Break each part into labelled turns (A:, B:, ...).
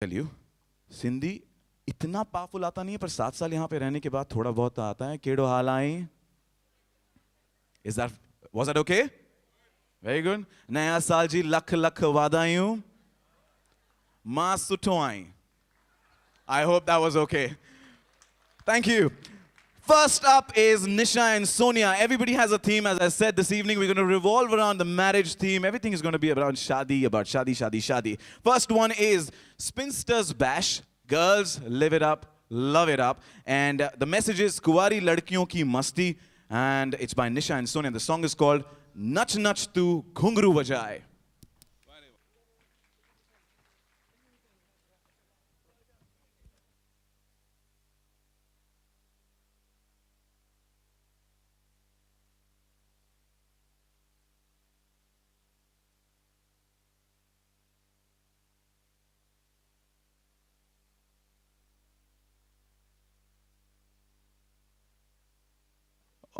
A: Tell you Sindhi इतना powerful आता नहीं है, पर 7 साल यहाँ पे रहने के बाद थोड़ा बहुत आता है. केड़ो हाल आई? Was that okay? Very good. नया साल जी लख लख वाधायूं. मां सुठो आई. I hope that was okay. Thank you. First up is Nisha and Sonia. Everybody has a theme. As I said, this evening we're going to revolve around the marriage theme. Everything is going to be around shadi, about shadi, shadi, shadi. First one is Spinsters Bash. Girls, live it up, love it up. And the message is Kuwari Ladkiyon Ki Masti. And it's by Nisha and Sonia. The song is called Nach Nach Tu Ghungru Vajai.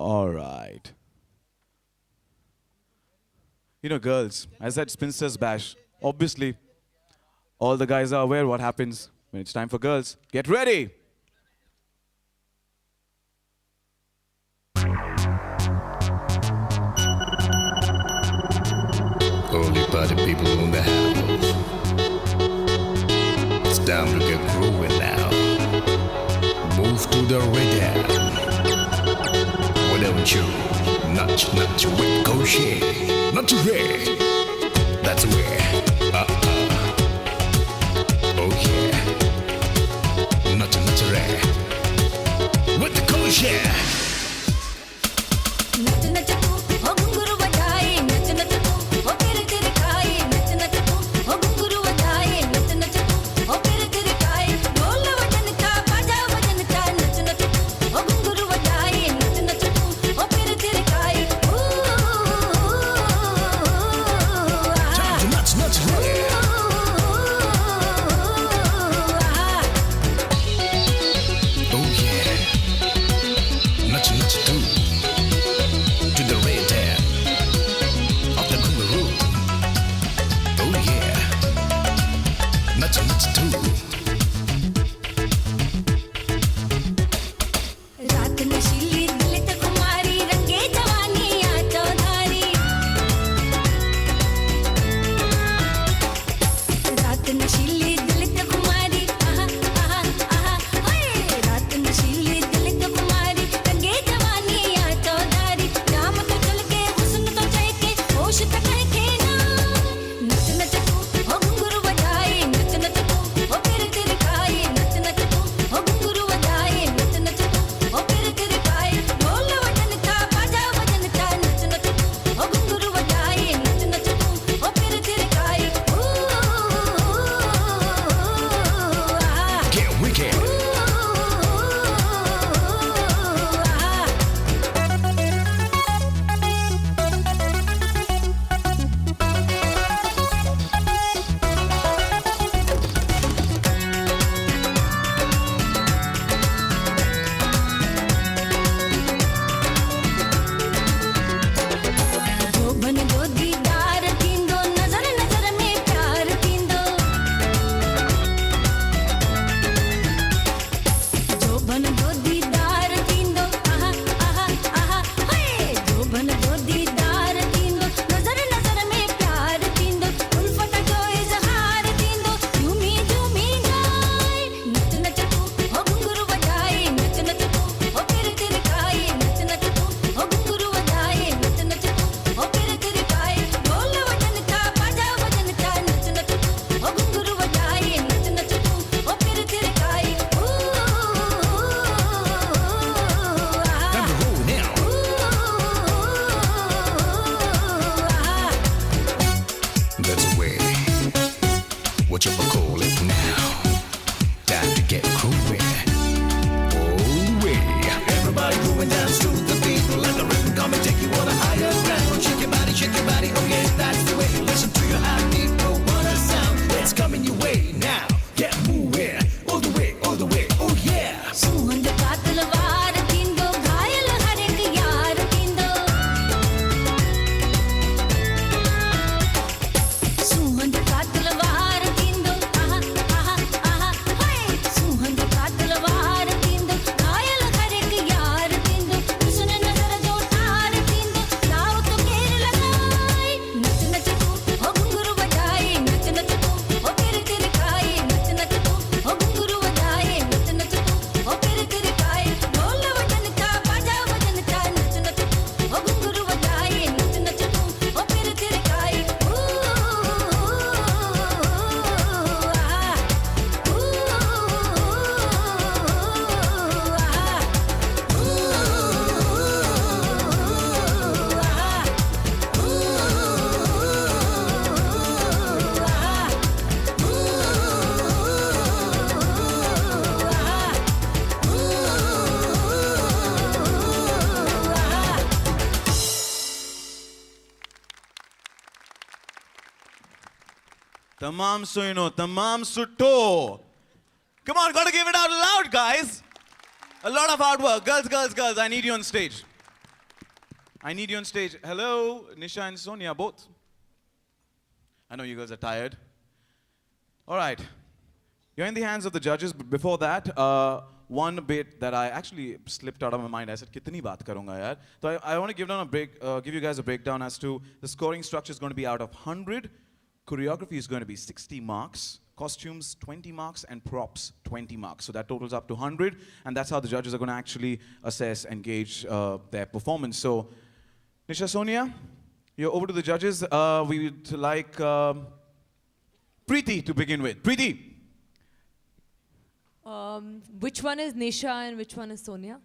A: All right. You know, girls, I said Spinsters Bash. Obviously, all the guys are aware what happens when it's time for girls. Get ready.
B: Only party people in the house. It's time to get groovy now. Move to the rhythm. Why don't you nudge, nudge, wait, go share. Not to red. That's where. Oh yeah. Nudge, nudge, red. With the go share.
C: नच नच तू हो घुंघरू बजाए नच नच तू हो तेरे तेरे खाए नच नच तू हो घुंघरू बजाए नच नच तू हो तेरे तेरे खाए ढोल वजन का बाजा वजन का नच नच तू हो घुंघरू बजाए नच नच तू हो तेरे तेरे खाए
B: Time to nudge, nudge, red. Oh yeah. Nudge, nudge, too. To the rhythm of the guru. Oh yeah. Nudge, nudge, too.
C: रात नशीली दलित कुमारी रंगे जवानी आ चौधारी रात नशीली दलित कुमारी आहा आहा आहा ओए रात नशीली दलित कुमारी रंगे जवानी आ चौधारी जाम तो चल के हुस्न तो चल के होश तक है के ना नच नच तू हो घुंघरू बजाए नच नच तू हो तेरे
A: Tamam suino, tamam suto. Come on, gotta give it out loud, guys. A lot of hard work. Girls, girls, girls, I need you on stage. I need you on stage. Hello, Nisha and Sonia, both. I know you guys are tired. All right. You're in the hands of the judges, but before that, one bit that I actually slipped out of my mind. I said, "Kitni baat karunga yaar?" So I want to give you guys a breakdown as to the scoring structure is going to be out of 100. Choreography is going to be 60 marks. Costumes, 20 marks, and props, 20 marks. So that totals up to 100, and that's how the judges are going to actually assess and gauge their performance. So, Nisha, Sonia, you're over to the judges. We would like Preeti to begin with. Preeti.
D: Which one is Nisha and which one is Sonia?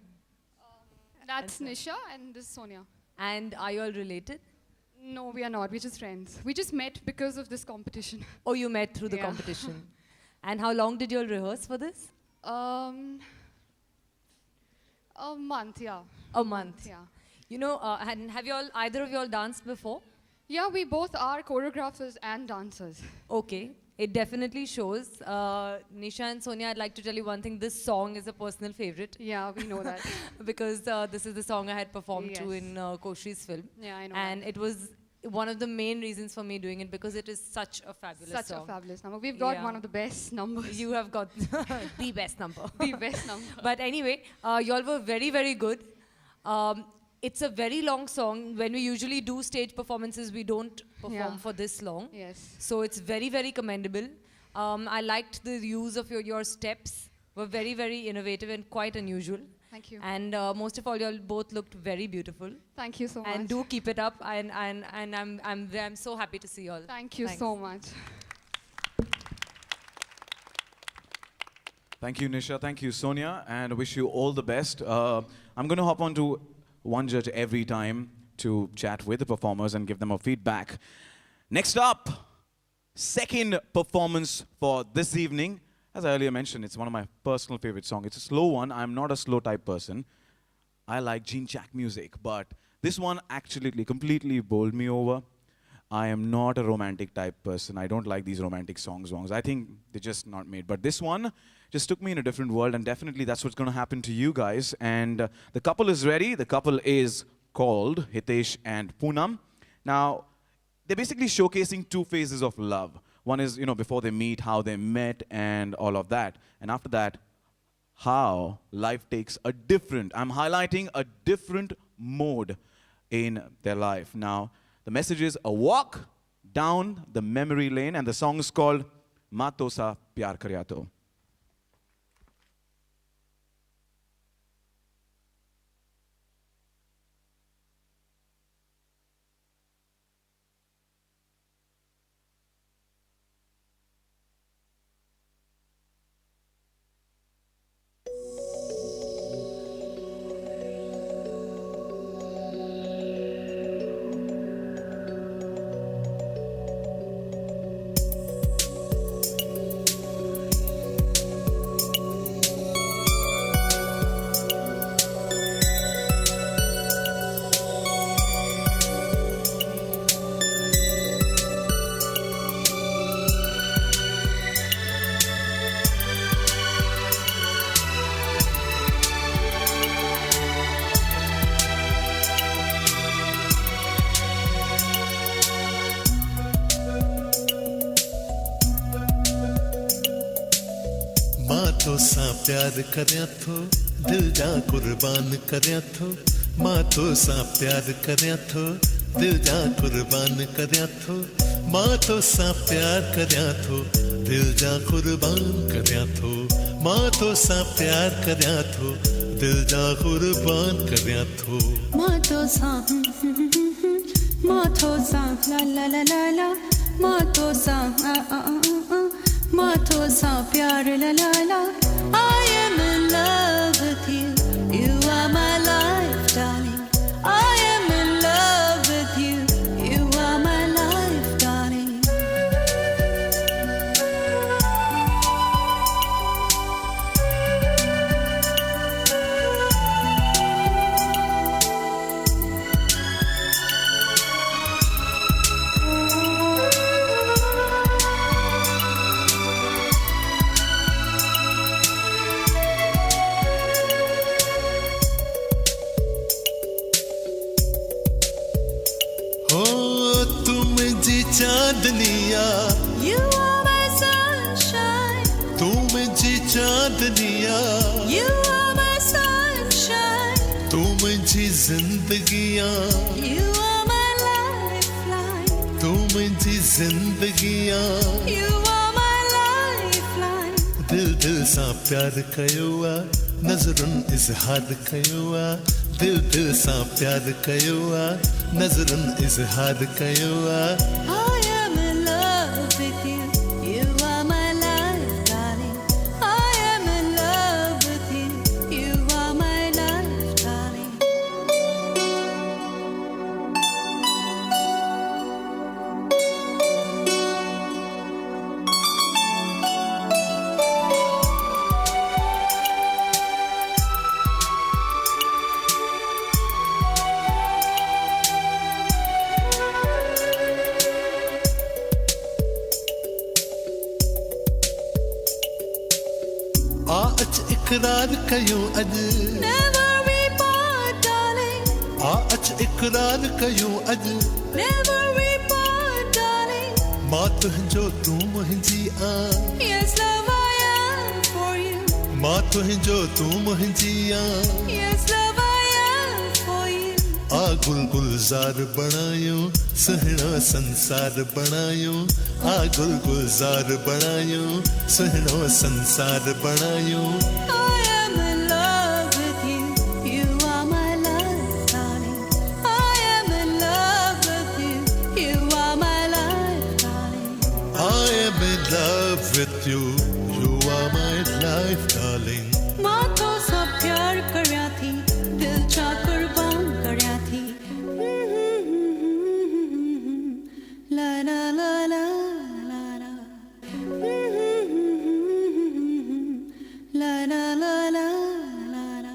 E: That's Nisha and this is Sonia.
D: And are you all related?
E: No, we are not. We're just friends. We just met because of this competition.
D: Oh, you met through the
E: Yeah.
D: competition. And how long did you all rehearse for this?
E: A month, yeah.
D: A month.
E: Yeah.
D: You know, and have you all, either of you all danced before?
E: Yeah, we both are choreographers and dancers.
D: Okay. It definitely shows. Nisha and Sonia, I'd like to tell you one thing. This song is a personal favorite
E: Yeah, we know that.
D: because this is the song I had performed to
E: Yes.
D: in Koshi's film.
E: Yeah, I know
D: And
E: that.
D: it was one of the main reasons for me doing it because it is such a fabulous
E: Such
D: song.
E: a fabulous number. We've got
D: Yeah.
E: one of the best numbers.
D: You have got the best number.
E: the best number.
D: But anyway, y'all were very, very good. It's a very long song. When we usually do stage performances, we don't perform
E: Yeah.
D: for this long.
E: Yes.
D: So it's very, very commendable. I liked the use of your steps. Were very, very innovative and quite unusual.
E: Thank you.
D: And most of all, y'all both looked very beautiful.
E: Thank you so much.
D: And do keep it up. And I'm so happy to see y'all.
E: Thank you
D: Thanks.
E: so much.
A: Thank you, Nisha. Thank you, Sonia. And wish you all the best. I'm going to hop on to one judge every time to chat with the performers and give them a feedback. Next up, second performance for this evening. As I earlier mentioned, it's one of my personal favorite songs. It's a slow one. I'm not a slow type person. I like Gene Jack music, but this one actually completely bowled me over. I am not a romantic type person. I don't like these romantic songs. I think they're just not made. But this one just took me in a different world, and definitely that's what's going to happen to you guys. And the couple is ready. The couple is called Hitesh and Poonam. Now, they're basically showcasing two phases of love. One is, before they meet, how they met, and all of that. And after that, how life takes I'm highlighting a different mode in their life. Now, the message is a walk down the memory lane, and the song is called Maaton Sa Pyar Karya To.
F: मातो सा प्यार करया थो दिल जा कुर्बान करया थो मातो सा प्यार करया थो दिल जा कुर्बान करया थो मातो सा प्यार करया थो दिल जा कुर्बान करया थो मातो सा प्यार करया थो दिल जा कुर्बान करया थो
C: मातो सा ला ला ला ला ला मातो सा मातो सा प्यार ला ला ला I am in love with you. You are my life, darling. I am in love with you. You are my life, darling.
F: तू मुझी चांदनिया
C: You are my sunshine.
F: तू मुझी जिंदगियां
C: You are my lifeline.
F: तू मुझी जिंदगियां
C: You are my lifeline.
F: दिल दिल सा प्यार कयो आ नजरुन इजहार कयो आ दिल दिल सा प्यार कयो आ नजरुन इजहार कयो आ
C: I am in love with you. You are my life, darling. I am in love with you. You are my life, darling.
F: आ अच इकरार कयो अज
C: Never we part, darling.
F: आ अच इकरार कयो अज
C: Never we part, darling.
F: मां तुंहिंजो तू मुंहिंजी आ
C: Yes, love, I am for you.
F: मां तुंहिंजो तू मुंहिंजी आ
C: Yes, love, I am for you.
F: आ गुल गुलजार बणायो सुहिणो संसार बणायो आ गुल गुलजार बणायो सुहिणो संसार बणायो
C: I am in love with you. You are my life, darling. I am in love with you. You are my life, darling.
F: I am in love with you you are my life darling
C: मां तो सा प्यार करया थी दिल छा कुर्बान करया थी ला ला ला ला ला ला ला ला ला ला ला ला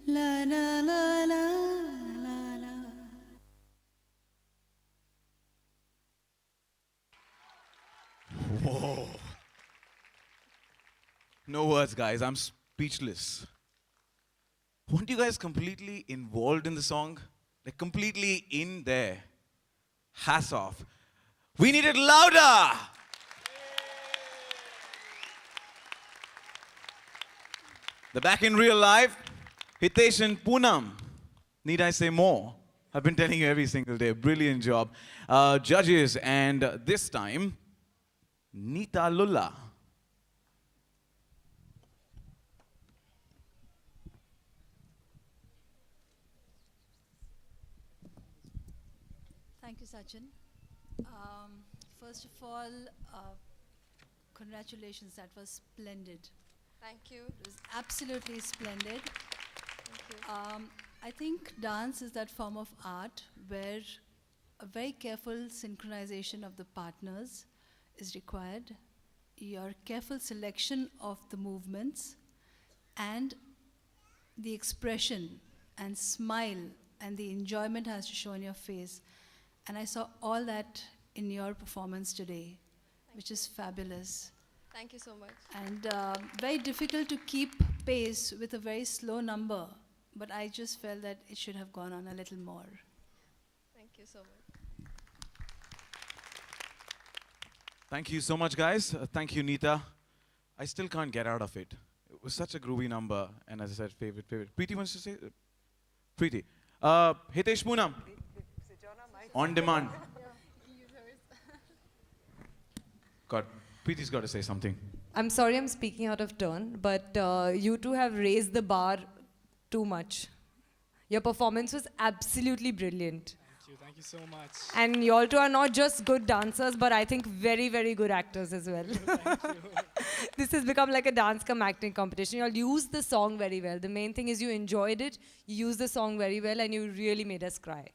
C: La la la la la la.
A: No words, guys. I'm speechless. Weren't you guys completely involved in the song? Like, completely in there. Hats off. We need it louder. The back in real life, Hitesh and Poonam. Need I say more? I've been telling you every single day. Brilliant job. Judges, and this time, Nita Lulla.
G: Thank you, Sachin. First of all, congratulations. That was splendid.
H: Thank you.
G: It was absolutely splendid.
H: Thank you.
G: I think dance is that form of art where a very careful synchronization of the partners is required. Your careful selection of the movements and the expression and smile and the enjoyment has to show in your face. And I saw all that in your performance today, which is fabulous.
H: Thank you so much.
G: And very difficult to keep pace with a very slow number, but I just felt that it should have gone on a little more.
H: Thank you so much.
A: Thank you so much, guys. Thank you, Nita. I still can't get out of it. It was such a groovy number, and as I said, favorite. Preeti wants to say? Preeti. Hitesh Poonam. On demand. God, Preeti's got to say something.
D: I'm sorry I'm speaking out of turn, but you two have raised the bar too much. Your performance was absolutely brilliant.
I: Thank you so much.
D: And you all two are not just good dancers, but I think very, very good actors as well. This has become like a dance cum acting competition. You all used the song very well. The main thing is you enjoyed it, you used the song very well, and you really made us cry.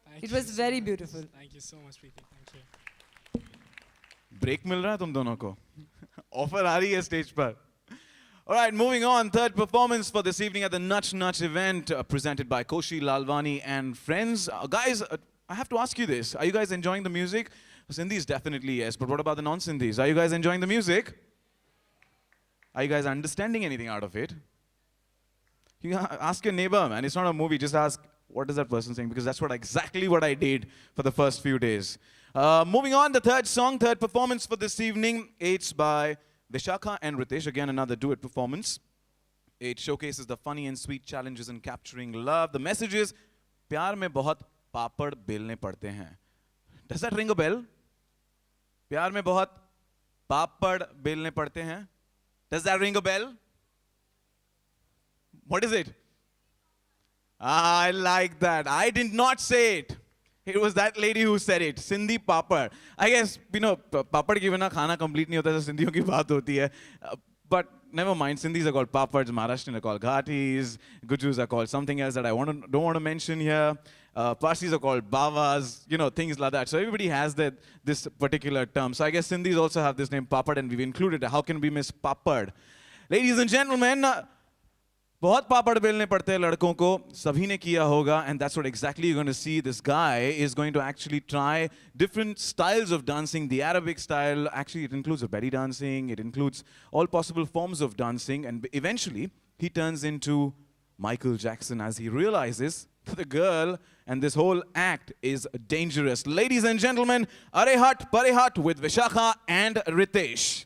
I: Thank
D: It
I: you
D: was
I: so
D: very
I: much.
D: beautiful.
I: Thank you so much, Preeti. Thank you.
A: Break मिल रहा है तुम दोनों को offer आ रही है stage पर All right, moving on. Third performance for this evening at the Nach Nach event presented by Koshi Lalwani and friends. Guys, I have to ask you this. Are you guys enjoying the music? Sindhis, definitely yes. But what about the non-Sindhis? Are you guys enjoying the music? Are you guys understanding anything out of it? You ask your neighbor, man. It's not a movie. Just ask, what is that person saying? Because that's exactly what I did for the first few days. Moving on, the third song, third performance for this evening. It's by Vishakha and Ritesh. Again, another duet performance. It showcases the funny and sweet challenges in capturing love. The message is, प्यार में बहुत पापड़ बेलने पड़ते हैं. Does that ring a bell? प्यार में बहुत पापड़ बेलने पड़ते हैं. Does that ring a bell? What is it? I like that. I did not say it. It was that lady who said it. Sindhi papad. I guess, papad के बिना खाना complete नहीं होता है, सिंधियों की बात होती है. But never mind, Sindhis are called papads, Maharashtrians are called ghatis, Gujus are called something else that I don't want to mention here. Parsis are called bavas, things like that. So everybody has this particular term. So I guess Sindhis also have this name papad and we've included it. How can we miss papad? Ladies and gentlemen, बहुत पापड़ बेलने पड़ते हैं लड़कों को सभी ने किया होगा and that's what exactly you're going to see. This guy is going to actually try different styles of dancing. The Arabic style, actually it includes a belly dancing, it includes all possible forms of dancing, and eventually he turns into Michael Jackson as he realizes that the girl and this whole act is dangerous. Ladies and gentlemen, Arehat Parehat with Vishakha and Ritesh.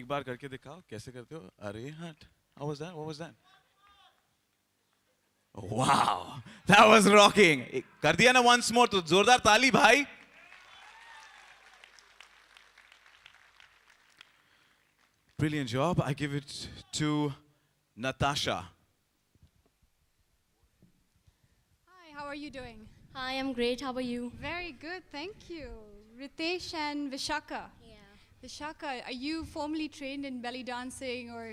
A: एक बार करके दिखाओ कैसे करते हो. अरे हट. How was that? What was that? Wow, that was rocking. कर दिया ना once more तो जोरदार ताली भाई. Brilliant job. I give it to Natasha.
E: Hi, how are you doing?
J: Hi, I'm great. How are you?
E: Very good, thank you. Ritesh and Vishaka.
J: Yeah.
E: Vishaka, are you formally trained in belly dancing or